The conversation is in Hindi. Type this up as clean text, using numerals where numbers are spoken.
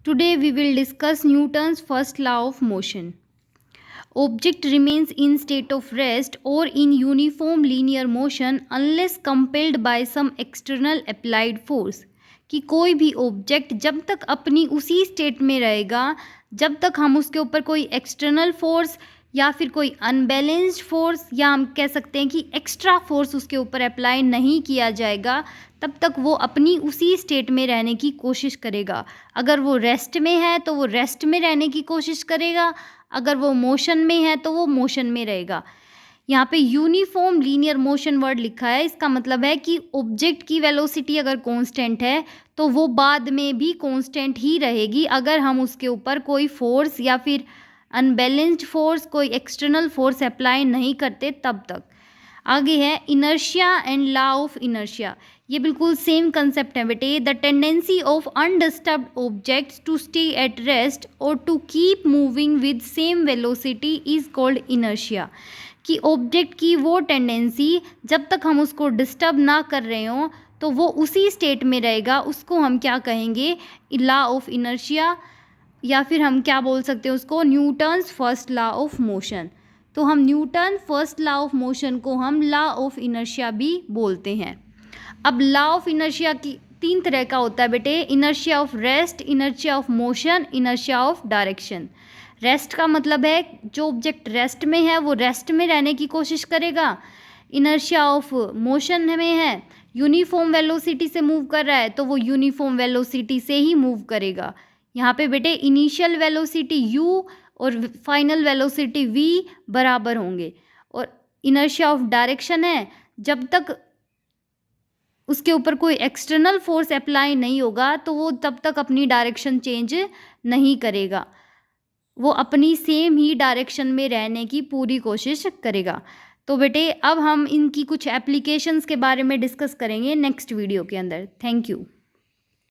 Today we will discuss Newton's first law of motion. Object remains in state of rest or in uniform linear motion unless compelled by some external applied force. कि कोई भी ऑब्जेक्ट जब तक अपनी उसी स्टेट में रहेगा जब तक हम उसके ऊपर कोई एक्सटर्नल फोर्स या फिर कोई अनबैलेंस्ड फोर्स या हम कह सकते हैं कि एक्स्ट्रा फोर्स उसके ऊपर अप्लाई नहीं किया जाएगा तब तक वो अपनी उसी स्टेट में रहने की कोशिश करेगा। अगर वो रेस्ट में है तो वो रेस्ट में रहने की कोशिश करेगा, अगर वो मोशन में है तो वो मोशन में रहेगा। यहाँ पे यूनिफॉर्म लीनियर मोशन वर्ड लिखा है, इसका मतलब है कि ऑब्जेक्ट की वेलोसिटी अगर कांस्टेंट है तो वो बाद में भी कांस्टेंट ही रहेगी अगर हम उसके ऊपर कोई फोर्स या फिर अनबैलेंस्ड फोर्स, कोई एक्सटर्नल फोर्स अप्लाई नहीं करते तब तक। आगे है inertia and law of inertia. ये बिल्कुल सेम कंसेप्ट है बेटे। The tendency of undisturbed objects to stay at rest और to keep moving with same velocity is called inertia. कि ऑब्जेक्ट की वो टेंडेंसी जब तक हम उसको डिस्टर्ब ना कर रहे हों तो वो उसी स्टेट में रहेगा, उसको हम क्या कहेंगे, लॉ ऑफ इनर्शिया, या फिर हम क्या बोल सकते हैं उसको, Newton's first law of motion. तो हम Newton first law of motion को हम लॉ ऑफ इनर्शिया भी बोलते हैं। अब लॉ ऑफ इनर्शिया की 3 तरह का होता है बेटे, inertia of rest, inertia of motion, inertia of direction. Rest का मतलब है जो ऑब्जेक्ट रेस्ट में है वो रेस्ट में रहने की कोशिश करेगा। इनर्शिया ऑफ मोशन में है, यूनिफॉर्म वेलोसिटी से मूव कर रहा है तो वो यूनिफॉर्म वेलोसिटी से ही मूव करेगा। यहाँ पे बेटे इनिशियल वेलोसिटी u और फाइनल वेलोसिटी v बराबर होंगे। और इनर्शिया ऑफ डायरेक्शन है, जब तक उसके ऊपर कोई एक्सटर्नल फोर्स अप्लाई नहीं होगा तो वो तब तक अपनी डायरेक्शन चेंज नहीं करेगा, वो अपनी सेम ही डायरेक्शन में रहने की पूरी कोशिश करेगा। तो बेटे अब हम इनकी कुछ एप्लीकेशंस के बारे में डिस्कस करेंगे नेक्स्ट वीडियो के अंदर। Thank you.